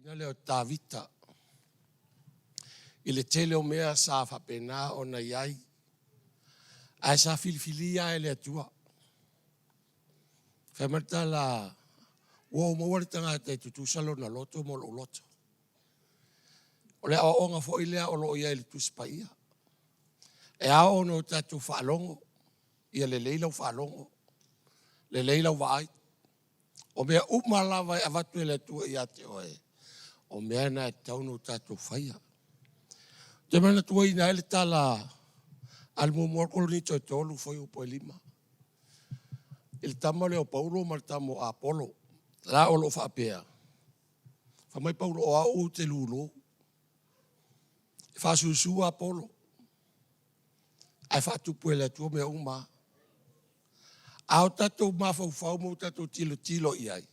ina leo tavita. I le tele o mea sa whapena o na iai. Ai sa filifilia e le atua. Whamata la ua mawari tanga te tutusalo na loto mo lo loto. O le ao onga fo ilea o lo iai le tuspaia. E ao no tatu whaalongo. Ia le leila u whaalongo. Le leila u waai. O mea umalawa e avatu e le atua ia te oe. O mea na e taunu tatu whaia. Te mana tua ina ele tala al mo koloni to tolu foi o poelima. Il tamo le o Paulo ma tamo a Apollo. La o lo fa pea. Fa mai Paulo o au te lulo. Fa su Apollo. Ai fa tu puele tu me uma. Au tatu ma fa mo tatu tilo iai.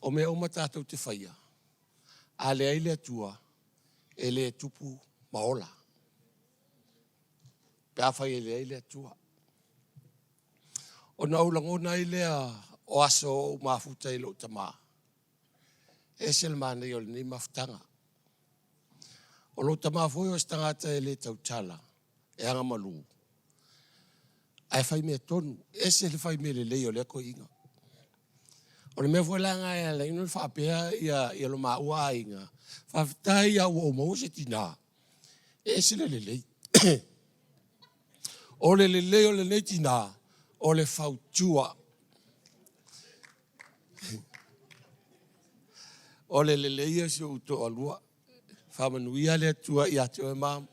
O me uma tatu te faia. Ale ai le tua. Ele tupu maola. Pea fai ele atua. O na ulangona ilea o aso o mafuta ilo tama. Esel mana i o ni maftanga. O lo tama foi o stangata ele tautala. E anga malu. Ai fai me tonu. Esel fai me le leo leko inga. O le me foi langa e la ino fa pea ia lo maua inga. Fa tai ia o mo se tina. Esel le lei. O le leo le netina. O le fautua. O le leia se uto alua. Whamanuia le tua i atu e mam.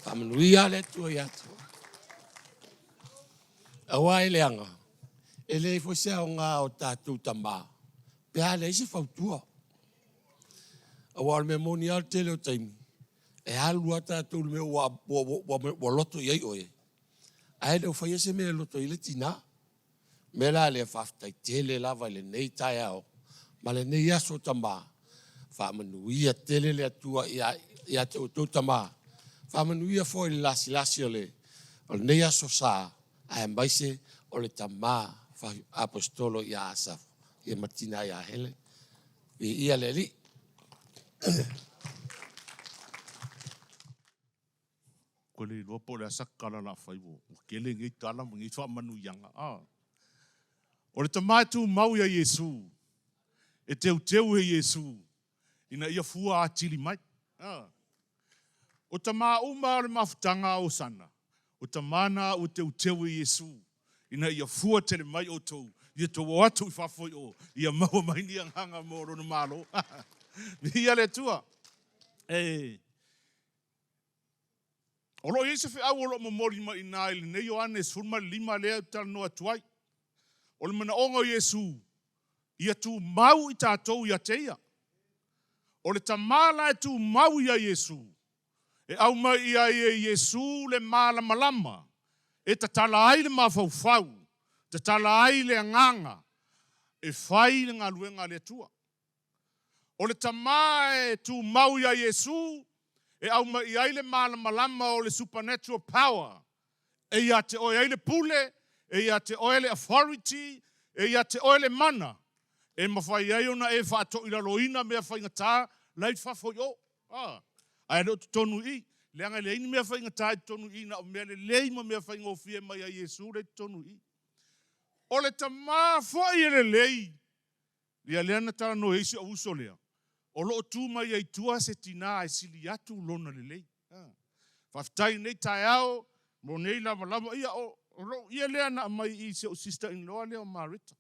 Whamanuia le tua i atu. Awa e leanga. E le fosea o ngā o tātou tama. Pea le ise fautua. Awa me moni al tele o taimi. E halua tātou me wa loto iei oe. Ai le fai ese me loto ile tina. Me la le faftai tele lava le nei tai au. Ma le nei aso tama. Whamanuia tele le atua ia te o tama. Whamanuia foi le lasi o le. O le nei aso sa. Ai maise o le tama. Apostolo ia asaf. Ia matina ia hele. Ia le li. Ko le lopo le asakala la faiwo. Kele ngai tala mo ngai wha manu yanga. O le tamatu mau ya Yesu. E teu he Yesu. Ina ia fua atili mai. O tama uma le mafutanga o sana. O tamana o teu he Yesu. Ina ia fua tele mai o tou. Ia to watu I whafoi o. Ia maua mai ni ang hanga moro na malo. Ia le tua. O lo Yesu fe au o lo momori ma ina ili ne Yohanes fulma lima lea tal noa tuai. O le mana ongo Yesu. Ia tu mau I tātou ia teia. O le tamala e tu mau ia Yesu. E au mai ia Yesu le mala malama. E tatala ai le mafaufau. Tatala ai le nganga. E fai le ngaluenga le tua. O le tama e tu mau ia Yesu. E au mai ai le malama o le supernatural power. E ia te oe ai le pule. E ia te oe le authority. E ia te oe le mana. E mawhai ai ona e whaato ila loina mea whaingata. Lai whafoi o. Ai reo tu tonu I. Leanga le ini mea whaingata I tonu I. Na o mea le leima mea whaingofie mai a Yesu le tonu I. O le tama fwoi e le lei. Lia leana tala no eisi o uso lea. O loo tu mai ai tua se tina e sili atu lona le lei. Whaftai nei tai ao. Mo nei lava ia o lo ia lea na mai I se o sister in law lea o Marita.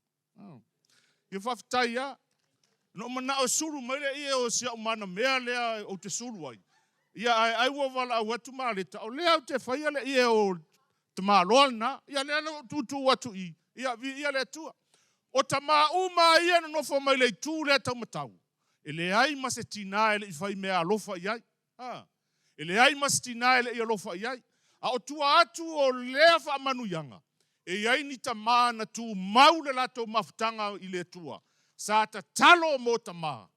Ia whaftai ia. No mana o suru mai lea ia o sia o mana mea lea o te suru ai. Ia ai ua wala au atu Marita. O lea o te whaia lea ia o te maaloa na. Ia lea na tutu atu I. Ia lea tua. O ta maa uma ia no nofo mai lei tū lea tau matau. E le ai ma se tina e le I whai mea alofa iai. E le ai ma se tina e le I alofa iai. A o tua atu o lea wha manu yanga. E iai ni ta maa na tū mau le lato mafutanga I le tua. Sa ta talo mo ta maa.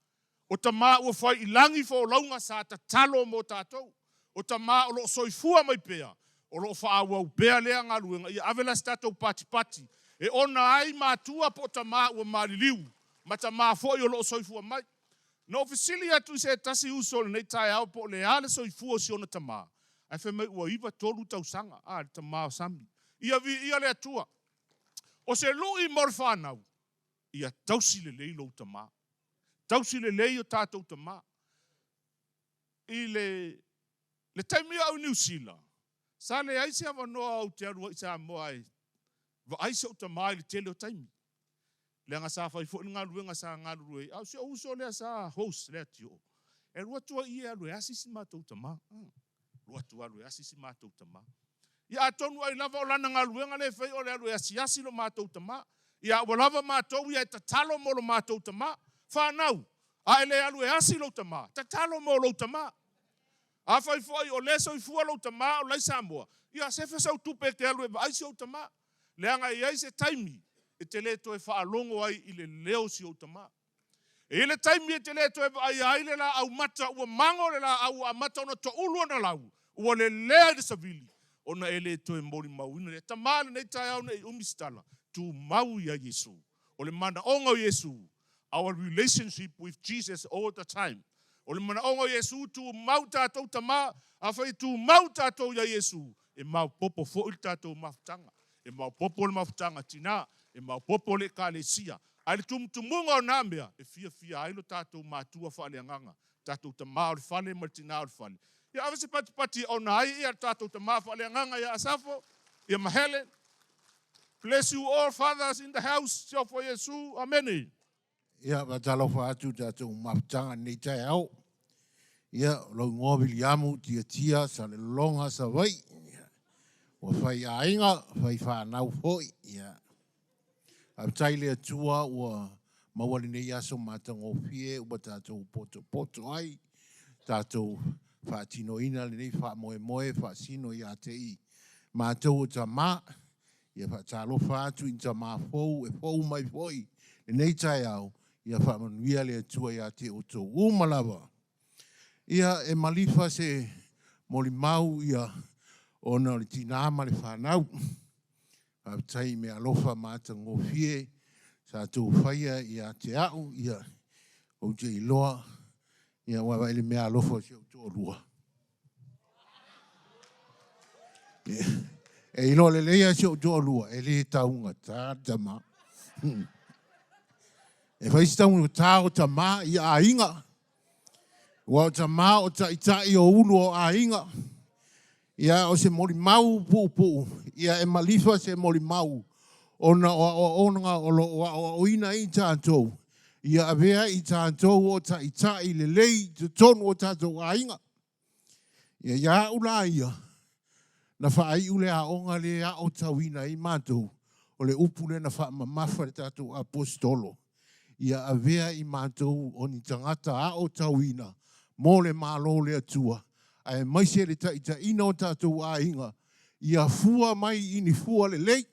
O ta maa ua whai ilangi fo launga sa ta talo mo tātou. O ta maa o lo soifua mai pea. O lo wha awau pea lea ngaluenga. Ia avela statou pati. E ona ai mātua po ta maa ua mariliu. Ma tamā fo'i o lo'o soifua mai. Na ofisili atu se tasi uso le nei tae au po le ale soifua si ona tamā. Ai fe mai ua iwa tolu tausanga. Le tamā o sami. Ia le atua. O se lui mo le whanau. Ia tausi le lei lo tamā. Tausi le lei o tātou tamā. I le taimia au New Zealand. Sa le aise ava noa au te arua i sa moa ai. Va aise o tamā i le tele o taimi. Le anga sa fai fo nga luenga sa nga luei. Au se uso le sa host le tio. E rua tua ia lu asisi matou tama. Rua tua lu asisi matou tama. Ia atonu ai lava o lana nga luenga le fai o le lu asisi lo matou tama. Ia o lava matou ia tatalo mo lo matou tama. Fa nau. A ele alu asi lo tama. Tatalo mo lo tama. A fai fo o leso i fua lo tama o lai Samoa. Ia se fa sa tupe ke alu e ai se o tama. Le anga ia se taimi. E te le to e whaalongo ai i le leo si o tama. E le taimi e te le to e ai le la au mata ua mango le la au a mata ona to ulu na lau. Ua le lea de savili. Ona e le to e mori mauina. Le tamale nei tai au nei umistala. Tu mau ia Yesu. O le mana ongo Yesu. Our relationship with Jesus all the time. O le mana ongo Yesu tu mau tātou tama. A whai tu mau tātou ia Yesu. E mau popo fo il tātou mafutanga. E mau popo le mafutanga tina. E mau popo le kalesia. Ai le tumutumunga o nāmea. E fia ailo tātou mātua whale anganga. Tātou tamā o le whale, martina o le whale. Ia awa se pati o na ai ia tātou tamā whale anganga ia asafo. Ia mahele. Bless you all fathers in the house. Sia for Yesu. Amen. Ia watalofa atu tātou mafutanga nei tai au. Ia lau ngōwili amu tia sa le longa sa vai. O whai ainga, whai whanau hoi. Ia. Au taile atua ua mawali nei aso mātango fie ua tātou poto ai. Tātou whaatino ina le nei wha moe whaasino i a te i. Mātou o ta mā. Ia whaatalofa atu i ta mā fou e fou mai foi. Le nei tai au. Ia whaamanuia le atua i a te o tō umalawa. Ia e malifa se moli mau ia ona le tinama le whanau. Tai me alofa mata ngofie sa tu faia ia te au ia o te iloa ia wa ele me alofa se o rua e ilo le leia se o rua ele taunga tama e fai stau tau tama ia ainga wa tama o tai o ulu o ainga ia o se mori mau pu ia e malifa se mori mau ona o ina i tātou ia avea i tātou o tai le lei te tonu o tātou ainga ia ula ia na whaai ule a onga le a o tauina i mātou o le upule na wha mamafa le tātou apostolo ia avea i mātou o ni tangata a o tauina mo le malo le atua ai mai se le ta ina o tātou a inga ia fua mai ini fua le lei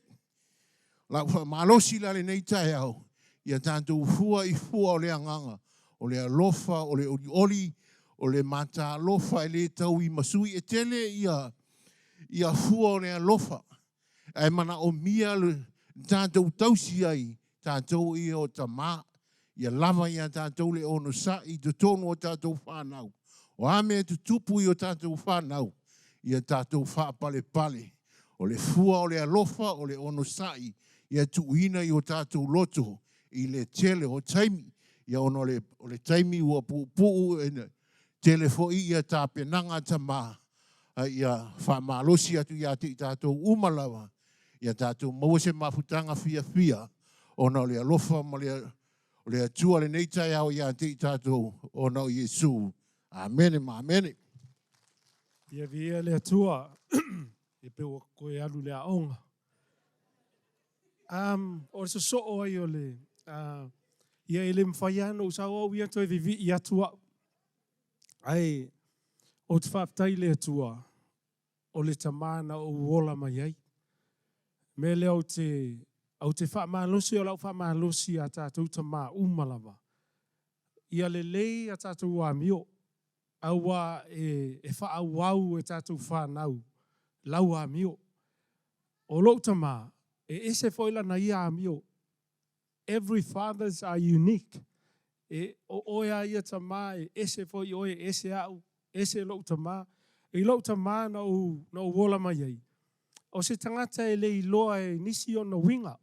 la malosi la le nei tai au ia tātou fua i fua o le anganga o le alofa o le oli o le mata alofa e le tau i masui e tele ia fua o le alofa ai mana o mia le tātou tausi ai tātou i o tamā ia lava ia tātou le ono sa i te tonu o tātou whanau o ame tu tupu i o tātou whanau, ia tātou whaapale pale. O le fua o le alofa o le ono sai, ia tuina i o tātou loto, i le tele o taimi, ia ono o le taimi ua puu tele fo i ia tāpenanga tamā, ia whaamalosi atu ia te i tātou umalawa, ia tātou mawase mafutanga fia, ono le alofa ma le atua le neitai au ia te i tātou ono Yesu. Amen, amen. Ia via le atua, e pe o koe alu le aonga. O le so o ai o le, ia ele mwhaiano usau au ia toi vivi i atua. Ai, o te whaptai le atua, o le tamana o uola mai ai. Me le au te whaamalosi o lau whaamalosi a tātou tamā umalawa. Ia le lei a tātou a mio. Aua e whaauau e tātou whanau, lau a mio. O lou tamā, e ese foila na ia a mio, every fathers are unique. Oia ia tama ese fo i oe ese au, ese lo tama. I lo tama na wola mai ai. O se tangata le iloa nisi o na winga.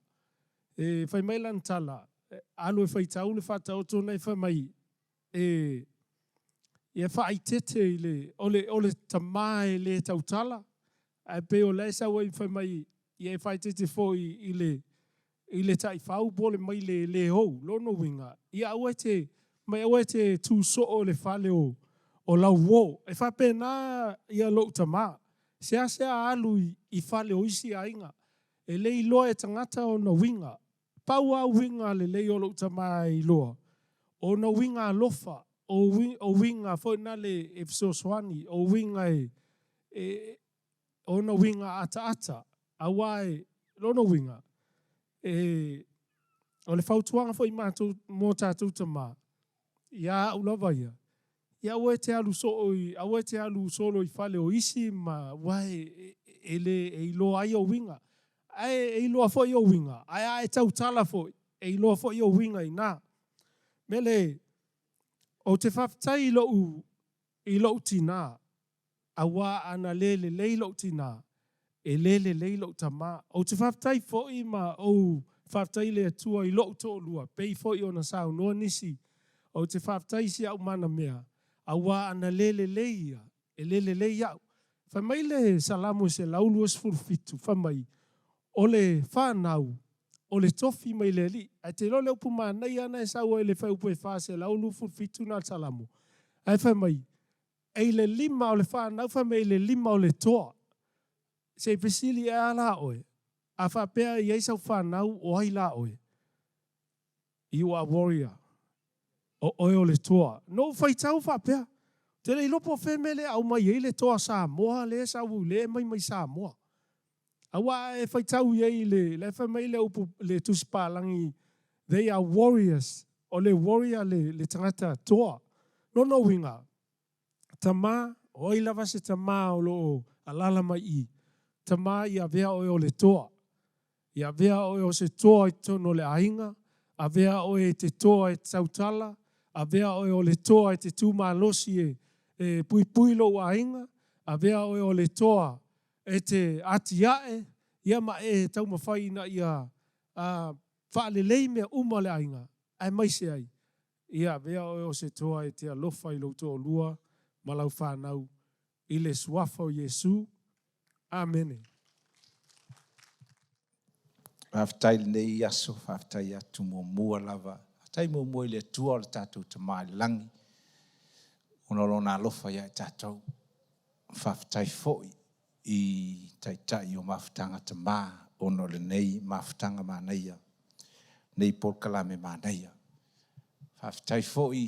Fai mai lan tala. Alu e fai tau le fata o tōna fai mai. Ia fai tete ole tama le tau tala. Ai pe o le sa wai fai mai. Ia fai tete fo i le tai fau pole mai le hou. Lono winga. Ia aue te tu so o le fale o lau wo. E fai pe na ia lo tama. Sea alu i fale o isi a inga. E le iloa e tangata o na winga. Pau a winga le o lo tama i loa. O na winga lofa. O winga fo na le efsoswani. O winga o na winga ata. Awai lono winga. O le fautuanga fo i mātou mō tātou tama. Ia ulava ia. Ia ue te alu solo i fale o isi ma wai e ilo ai o winga. Ai e ilo fo i o winga. Ai tau tala fo e ilo fo i o winga i nā. Mele o te whaftai i lo tina. Awa ana le lo tina. E le lo tama. O te whaftai fo i ma o whaftai le atua i lo to lua. Pei fo i o na sao noa nisi. O te whaftai si au mana mea. Awa ana le ia. E le iau. Whamai le salamu se laulu es furfitu. Whamai. O le whanau. O le tofi mai le li. Ai te lole upu mānei ana e sao e le whaupu e wha se laulu furfitu na salamu. Ai whamai. E le lima o le whanau. Whamai le lima o le toa. Se pesili e ala oe. A whapea i eisau whanau o ai la oe. You are warrior. O le toa. No whaitau whapea. Te le ilopo whemele au mai e le toa Samoa le sau le mai Samoa. Awa e whaitau i le whamai le upu le tusipalangi. They are warriors. O le warrior le tangata toa. No winga. Tama, o lava se tama o lo alala mai i. Tama i a vea o le toa. I a vea o se toa i tono le ainga. A vea o te toa e tautala. A vea o le toa e te tūmalosi pui lo ainga. A vea o le toa e te atiae. Ia ma e tau mawhai na ia whaalelei mea le ainga. Ai mai se ai. Ia vea o se toa e te alofa i lo toa lua. Malau whanau. I le suafa o Yesu. Amen. Whaftai nei aso, whaftai atu mua lava. Tai mua le tua o le tātou te mai langi. Ono lona alofa ia tātou. Whaftai foi i taitai o mawhtanga te mā. Ono le nei mawhtanga māneia. Nei polkalame māneia. Whaftai foi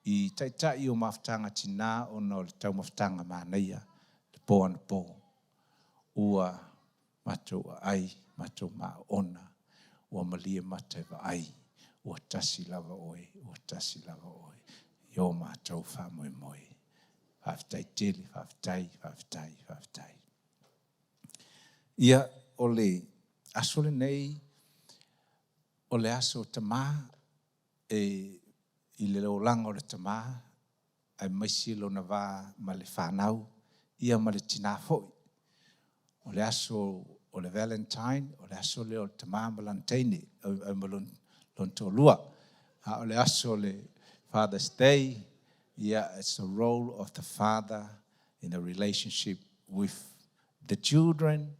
i taitai o mawhtanga tina. Ono le tau mawhtanga māneia. Le po an po. Ua matou ai, matou maona. Ua malia matai wa ai. Ua tasi lava oe, ua tasi lava oe. Io mātou whamoe. Whaftai tele, whaftai. Ia ole asole nei, ole aso tamā, i le langa o le tamā, ai maisi lo na wā ma le whanau, ia ma le tina foi. O le aso o le Valentine, o le aso le o le tamā malantene, o malon to lua. O le aso le Father's Day, yeah, it's the role of the father in a relationship with the children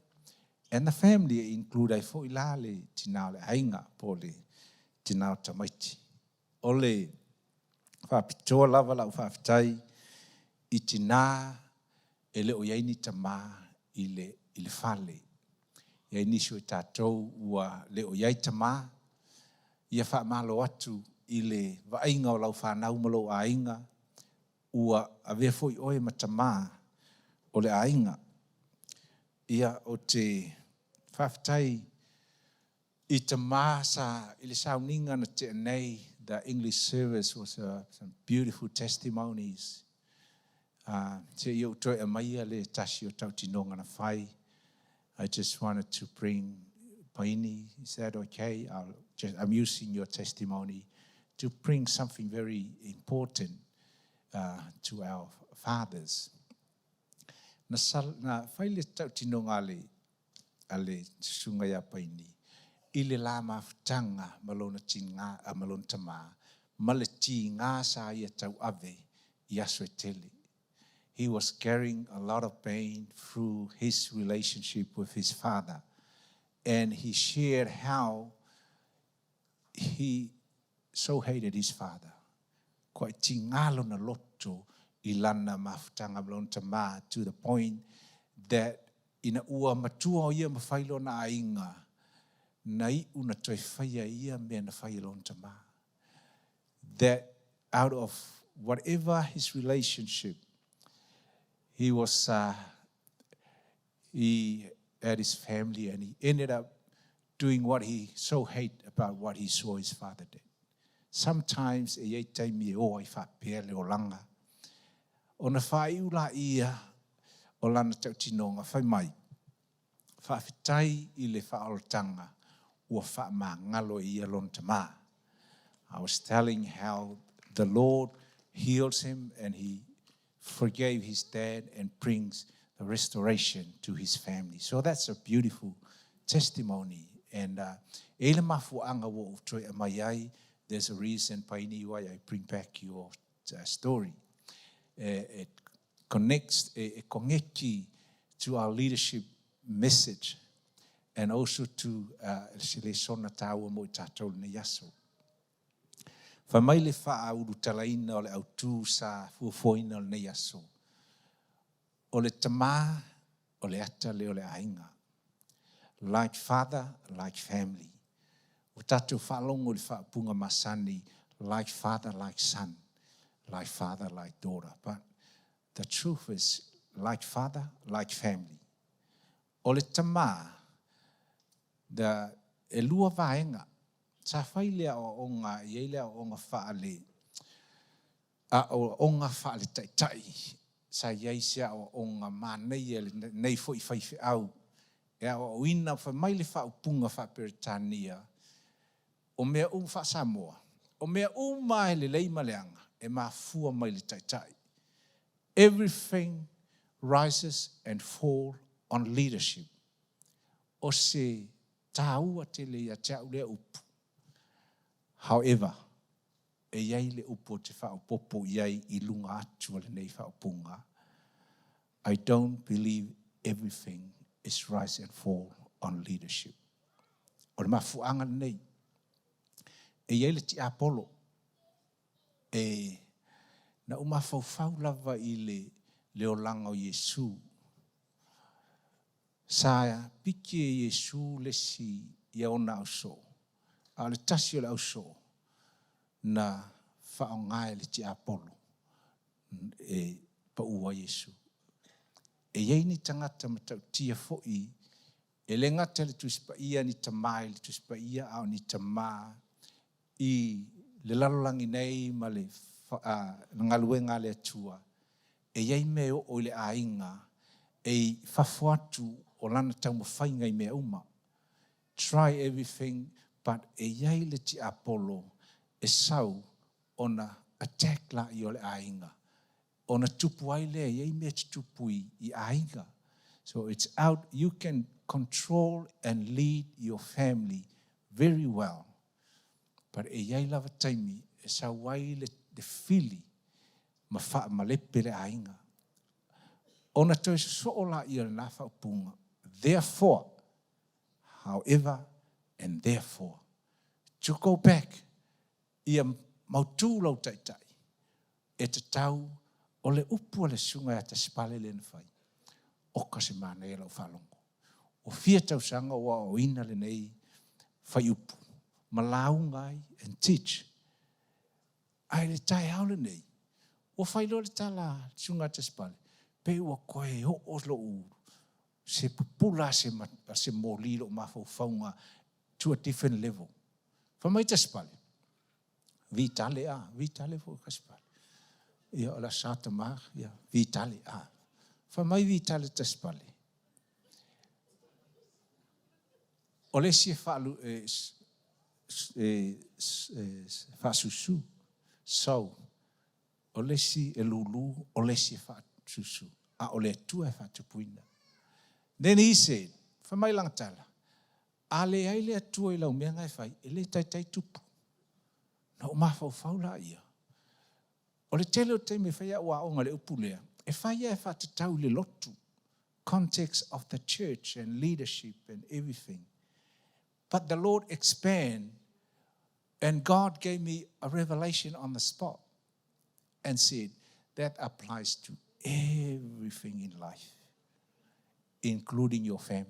and the family, include ai fo ila le tina le ainga po le tina tamaiti. O le whapitoa lava lau whaftai i tina e le o iaini tamā i le whale. Iaini sio i tātou ua le o iai tamā ia whaamalo atu i le wainga o lau whanau malo ainga ua avea foi oe matamā o le ainga. Ia o te whaftai i tamā sa i le sauninga na te anei. The English service was some beautiful testimonies. Te iau toi a maia le tasi o tautinonga na whai. I just wanted to bring Paini, he said, okay, I'm using your testimony to bring something very important to our fathers. Na whaile tau tino ngale ale sunga ya Paini. Ile la mafutanga malona tinga malona tama malati nga sa ia tau ave yaswetele. He was carrying a lot of pain through his relationship with his father. And he shared how he so hated his father. Koe tingalo na loto ilana mafutanga malona tama to the point that ina ua matua o ia mawhailo na ainga nai una toi whaia ia mea na whailo tama. That out of whatever his relationship, he had his family, and he ended up doing what he so hate about what he saw his father did. Sometimes e iei taimi e o ai whapea le o langa. O na whaiula ia o lana tau tinonga whai mai. Whawhitai i le whaoltanga ua whamangalo ia lon tama. I was telling how the Lord heals him and he forgave his dad and brings the restoration to his family. So that's a beautiful testimony. And ele mafuanga wo toi amayai, there's a reason Paini why I bring back your story. It connects, it connects to our leadership message and also to le sona taua mo tatou ne yaso. Whamai le wha uru talaina o le autu sa fuafoina o le yaso. O le tama, o le ata le o le ainga. Like father, like family. O tatou whalongo le whaapunga masani, like father, like son. Like father, like daughter. But the truth is, like father, like family. O le tama, e lua vaenga. Sa whailea o onga, ielea o onga whaale. O onga whaale tai. Sa iaisia o onga mānei nei fo I whaiwhi au. Ea o ina whamaile whaupunga whaperitania. O mea wha Samoa. O mea mai le leima leanga. E mā fua mai le tai. Everything rises and falls on leadership. O se tāua te lea teau lea upu. However, e iai le upo te whaopopo iai I lunga atu le nei whaopunga. I don't believe everything is rise and fall on leadership. O le mafuanga nei. E iai le ti Apollo. E na umafau lava I le olanga o Yesu. Sa piki e Yesu le si ia ona au so. A le tasi o le au so. Na whaongai le ti Apollo. E pa ua Yesu. E iei ni tangata matau tia fo'i. E le ngata le tuispa ia ni tamai, le tuispa ia au ni tamaa. I le lalolangi nei ma le ngaluenga le atua. E iei meo o le ainga. E fafuatu o lana tau mawhainga I mea uma. Try everything, but e iei le ti Apollo e sau ona attack la I o le ainga. Ona tupu ai lea, iei mea tupui I ainga. So it's out, you can control and lead your family very well. But e iei lava taimi, e sau wai le fili, ma lepe le ainga. Ona toi soola I le nafa upunga. Therefore, however, and therefore, to go back, ia mautu lau taitai, e te tau, o le upu o le sunga e te spale le nafai, oka se mana e lau whalongo. O fia tau sanga wa o ina le nei, whai upu, malau ngai, and teach. Ai le tai hau le nei, o whai lo le tala sunga te spale, pe ua koe ho oslo uru, se pupula se molilo mafau faunga to a different level. Whamai te spale, vitale fo ka spale. Ia ola sata mar, ia vitale a. Whamai vitale te spale. O le si whasusu. So, o le si e lulu, o le si whasusu. A o le tua e whatupuina. Then he said, whamai lang tala, a le ai le atua I lau mea ngai whai, e le tai tupu. Na o mawhau la ia. O le tele o te me whaia ua onga le upulea, e whaia e whatatau le lotu. Context of the church and leadership and everything. But the Lord expand, and God gave me a revelation on the spot and said, that applies to everything in life, including your family.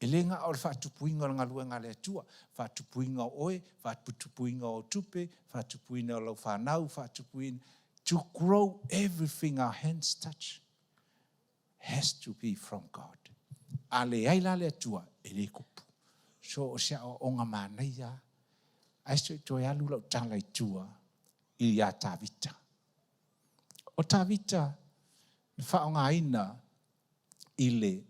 E lenga o le whatupuinga o ngā luenga le atua, whatupuinga o oe, whatupuinga o tupe, whatupuinga o lau whanau, whatupuinga, to grow everything our hands touch has to be from God. A le aila le atua, e le kupu. So o sea o onga mānei ya, aiso I toi alu lau tala I tua, I a tāwita. O tāwita, whaonga ina, I le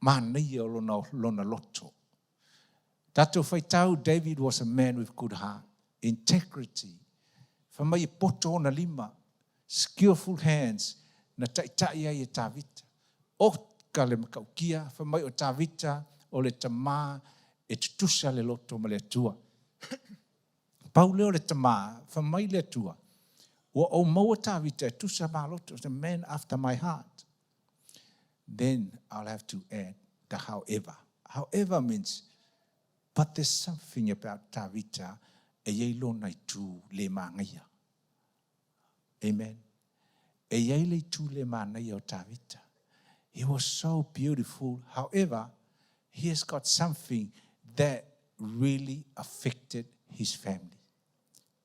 mānei o lona loto. Tato whaitau, David was a man with good heart, integrity, whamai poto na lima, skillful hands, na taitai ai e tāwita. O ka le makaukia, whamai o tāwita, o le tamā, e tutusa le loto ma le atua. Pauleo le tamā, whamai le atua, o maua tāwita, e tusa ma loto, is a man after my heart. Then I'll have to add the however. However means, but there's something about tāwita, e iei lona I tū le māngaia. Amen. E iei le tū le māngaia o tāwita. He was so beautiful. However, he has got something that really affected his family.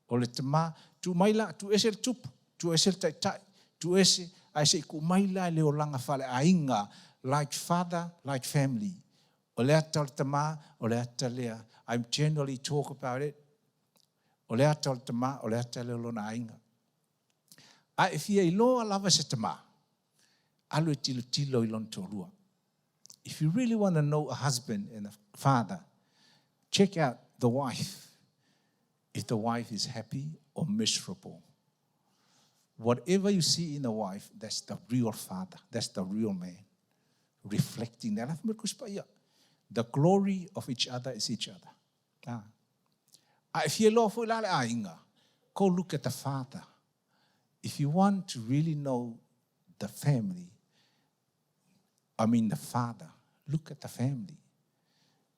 O le tamā, tu maila, tu ese le tupu, tu ese le taitai, tu ese, ai se ku maila le o langa whale ainga, like father, like family. O le ata o le tamā, o le ata lea. I generally talk about it. O le ata o le tamā, o le ata lea lona ainga. Ai if ia I loa lava se tamā, alu e tilo I lon tōrua. If you really want to know a husband and a father, check out the wife. If the wife is happy or miserable. Whatever you see in a wife, that's the real father. That's the real man. Reflecting that. The glory of each other is each other. If you love go look at the father. If you want to really know the family, the father, look at the family.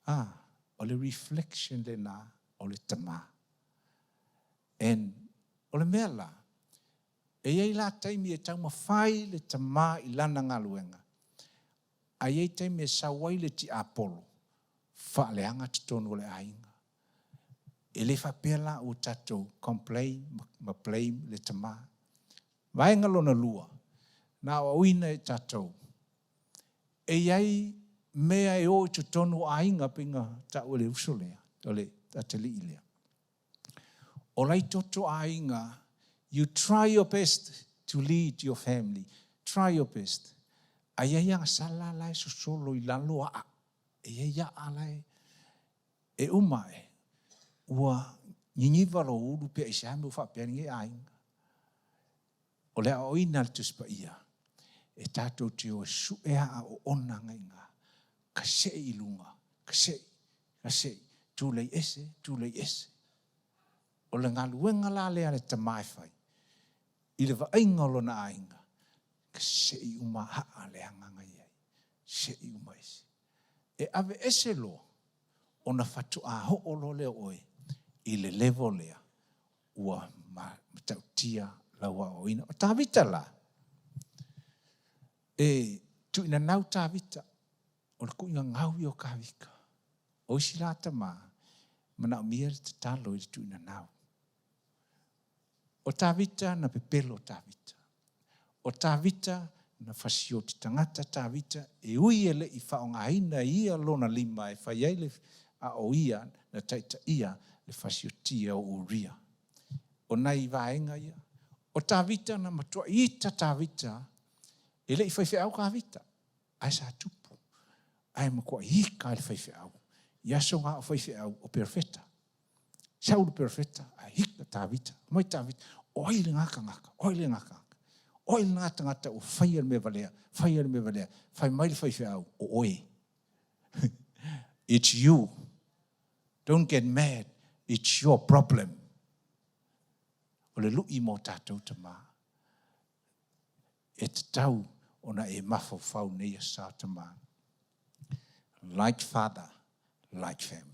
O le reflection le na, o le tamā. And o le mea la, e iei la taimi e tau mawhai le tamā I lana ngā luenga. A iei taimi e sawai le ti apolo, wha le anga titonu o le ainga. E le whapela o tatou complain, ma blame le tamā. Vaenga lona lua, na o ina e tatou. E iei mea e o titonu o ainga pinga ta o le usolea, o le tateli ilea. O lai toto ainga, you try your best to lead your family. Try your best. Aiaya sala lai so solo I lalo a. Aiaya alai e umae. Ua nyingiva lo ulu pe isame ufa pe nge ainga. O le o ina tuspa ia. E tato te o su ea o ona ngainga. Kase ilunga. Kase. Tūlei ese. O le ngā luenga la lea le tamai whai. I le vainga o lona ainga. Ka sei uma haa le hanganga iai. Sei uma ese. E ave ese lo, o na whatu a ho o lo leo oe, I le levo lea, ua matautia laua o ina. O tāwita la. E tu ina nau tāwita, o le kuinga ngau I o kāwika. O isi la tamā, mana o mia te talo I tu ina nau. O tāwita na pepelo tāwita. O tāwita na whasio ti tangata tāwita e ui ele I whaonga ina ia lona lima e whaiai le a o ia na taita ia le whasio tia o uria. O nei vaenga ia. O tāwita na matua ita tāwita e le I whaiwhi au kāwita. Ai sa tupu. ai makua hika le whaiwhi au. Ia so ngā o whaiwhi au o perfeta. Sau le perfeta, a hika tāwita, mai tāwita, oi le ngaka ngaka, oi le ngaka ngaka. Oi le ngata ngata o whaia le me valea, whaia le me valea, whai mai le whaiwhi au o oi. It's you. Don't get mad. It's your problem. O le lui mo tātou ta mā. E te tau ona e mafo whau nei a sā ta mā. Like father, like family.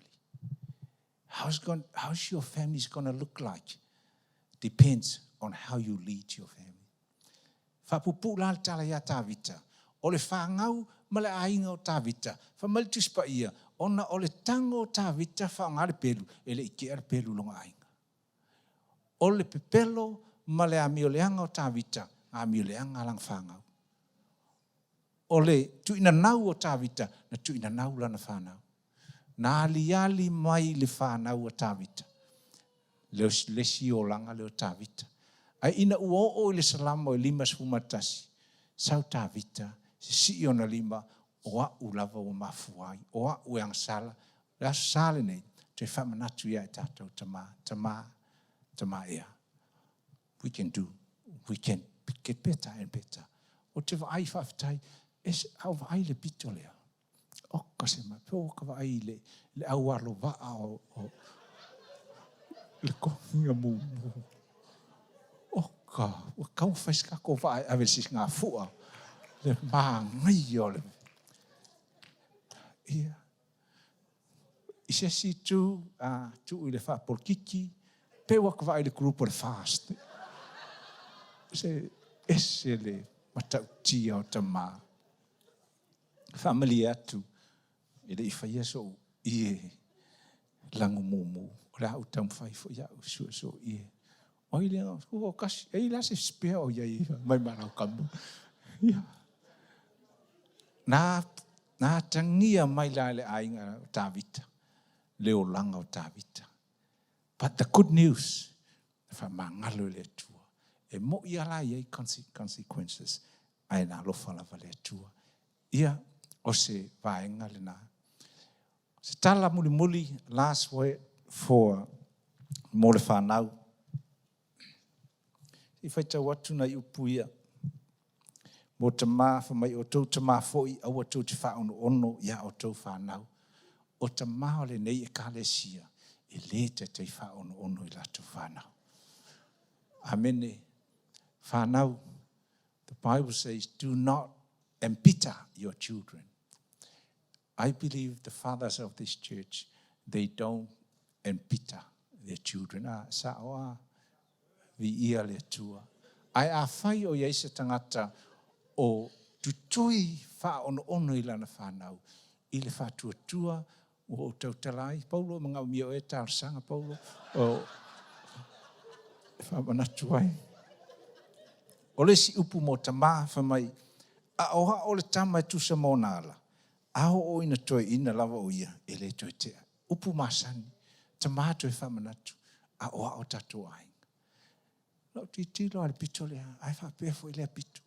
How's your family going to look like? Depends on how you lead your family. Whapupu la tala ia tāwita. O le whāngau ma le ainga o tāwita. Whamalitus pa ia. Ona o le tango o tāwita whaangare pelu. E le ike ar pelu longa ainga. O le pepelo ma le amioleanga o tāwita. Amioleanga lang whāngau. O le tuina nau o tāwita. Na tuina nau lana whānau. Nā aliali mai le whānau o tāwita. Leo lesi o langa leo tāwita. Ai ina ua o le salama o limas fumatasi. Sau tāwita, si o na lima, o a ulava o mafuai, o a uang sala. Rea sale nei, te whamanatu ia e tātou tama ea. We can get better and better. O te vai whaftai, au vai le pito lea. O kase mai, peo ka vai le au alo waa o le kohinga mu. Ka kau whaiska ko vai avesis ngā fua le mā ngai o le ia i se si tu i le wha polkiki pe waka vai le grupo le fast se ese le matau tia o ta mā family atu i le i whaia so i langu mumu o le au tam whai fo ia so i oi le o kasi ei la se spare o ia mai marau kamu ia na tangia mai la le ainga tāwita leo langa o tāwita but the good news fa mangalo le tua e mo ia la ia consequences ai na lofa la vale tua ia o se vaenga le na se tala muli last word for mo le whanau I whaita watu na i upu ia. Mo te maa whamai o tau te maa fōi au a tau te whaono ono ia o tau whanau. O te maa le nei e kāle sia e le te whaono ono i lato whanau. Amene. Whanau. The Bible says, do not embitter your children. I believe the fathers of this church, they don't embitter their children. Sa oa. Vi ia le tua. Ai a whai o Iesu tangata o tutui whaono i lana whanau. I le whātua o tautalai. Paulo, mga umio e tārsanga, Paulo. O whamanatu ai. O le si upu mo ta maa whamai. A oha o le tama e tusa mo nāla. Aho o ina toi ina lava o ia. E le toi tea. Upu masani. Ta maa toi whamanatu. A oha o tato ai. Lau titilo ale pito lea, ai whapea fo i lea pito.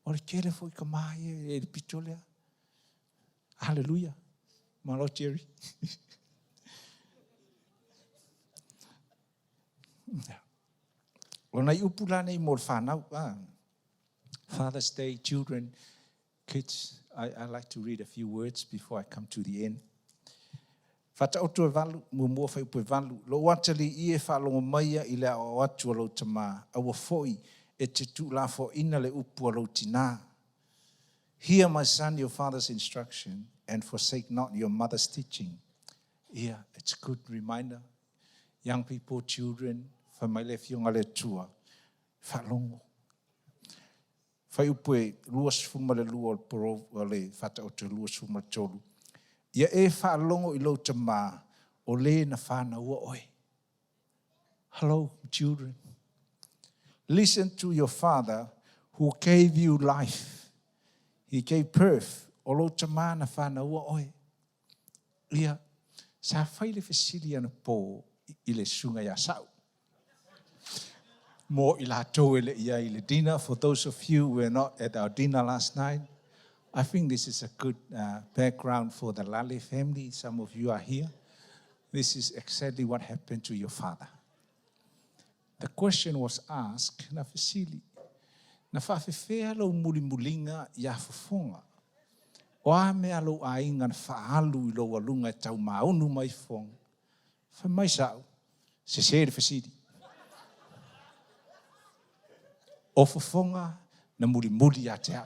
O le kere fo i ka mahi e le pito lea. Hallelujah. Malo Jerry. O nei upula nei mo le whanau. Father's Day, children, kids, I like to read a few words before I come to the end. Fata otu e walu, mua whai upu e walu. Lo watali i e whalongo maia i lea o atu alo tamā. Awa foi e te tu la fo ina le upu alo tina. Hear, my son, your father's instruction, and forsake not your mother's teaching. Yeah, it's a good reminder. Young people, children, whamaile fionga le tua. Whalongo. Whai upu e luas fuma le lua o poro le fata otu luas fuma tolu. Ia e whaalongo I lau tamā o le na whāna ua oe. Hello, children. Listen to your father who gave you life. He gave birth o lau tamā na whāna ua oe. Ia, sa whaile whesili ana pō I le sunga ia sau. Mo I la tō ele ia I le dinner. For those of you who were not at our dinner last night, I think this is a good background for the Lale family. Some of you are here. This is exactly what happened to your father. The question was asked, na fesili, na whawhewhea lau mulimulinga ia whafonga. O a mea lau ainga na whaalu I lau alunga e tau maunu mai whong. Whamai sao, se sere fesili. O whafonga na mulimuli a te au.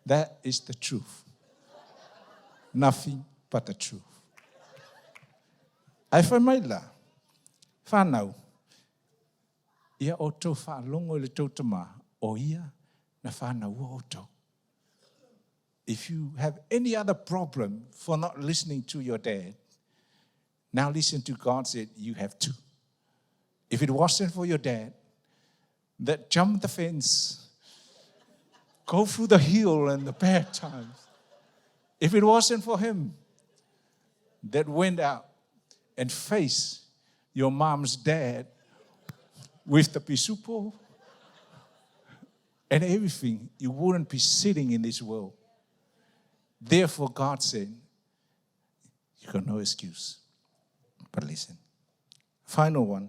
That is the truth. Nothing but the truth. Ai whamai la, whanau, ia o tau whaalongo le tau tama, o ia na whanau o tau. If you have any other problem for not listening to your dad, now listen to God said you have two. If it wasn't for your dad that jumped the fence, go through the hill and the bad times, if it wasn't for him that went out and faced your mom's dad with the pisupo and everything, you wouldn't be sitting in this world. Therefore, God said, you got no excuse. But listen. Final one.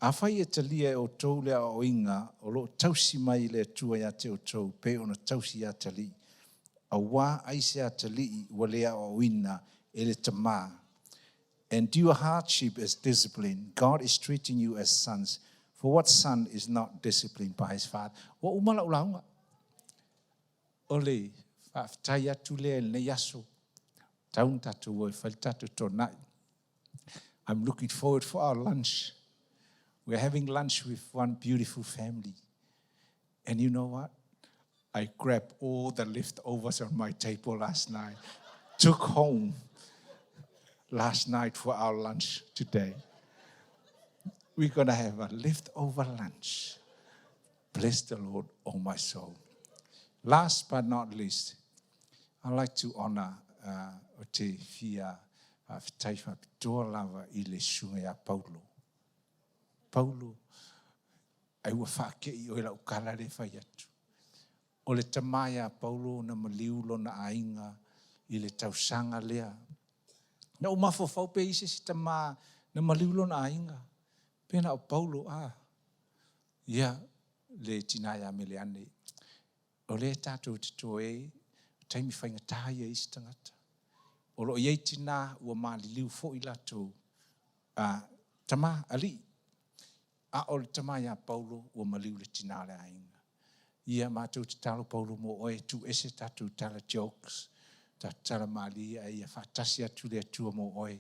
A whai e talia o tau lea o inga, o lo tausi mai le tua ia te o tau, pe o na tausi a tali. A wā aise a tali wa lea o ina e le tamā. And do your hardship as discipline. God is treating you as sons. For what son is not disciplined by his father? Wa umala ulaunga. Ole, whaftai atu lea le yaso. Taun tatu o whai tatu tonai. I'm looking forward for our lunch. We're having lunch with one beautiful family. And you know what? I grabbed all the leftovers on my table last night, took home last night for our lunch today. We're going to have a leftover lunch. Bless the Lord, oh my soul. Last but not least, I'd like to honor o te fia whawhitaiwha pitoa lava I le sunga ia Paulo. Paulo, ai ua whakei o ila ukala le whai atu. O le tamaya Paulo na maliu lo na ainga I le tausanga lea. Na umafo whaupe ise si tama na maliu lo na ainga. Pena o Paulo ia le tinaya me le ane. O le tātou te toe, taimi whainga tāia isi tangata. O lo iei tina ua maliliu fo I latou. Tama ali. A o le tamaya Paulo ua maliu le tina le ainga. Ia mātou te talo Paulo mo oe tu ese tātou tala jokes. Ta tala malia ia whatasi atu le atua mo oe.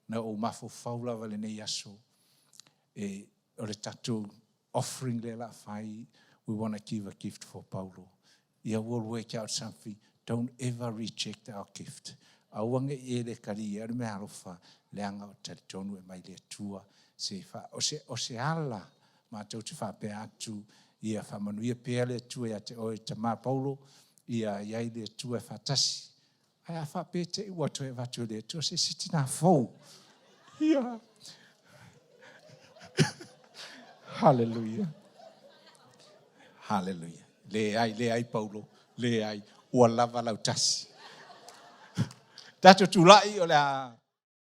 Na o mafo whaula wale nei aso. O le tātou offering le la whai. We want to give a gift for Paulo. Ia will work out something. Don't ever reject our gift. Awange e le kari e me alofa le anga o tali tonu e mai le atua. O se ala mātou te whape atu ia whamanuia pēr le atua ia te oe te mā Paulo ia iai le atua whatasi. Ai a whape te iwa toe watu le atua se siti nā fau. Ia. Hallelujah. Hallelujah. Le ai Paulo, le ai ua lava lau tasi. Tato tulai o le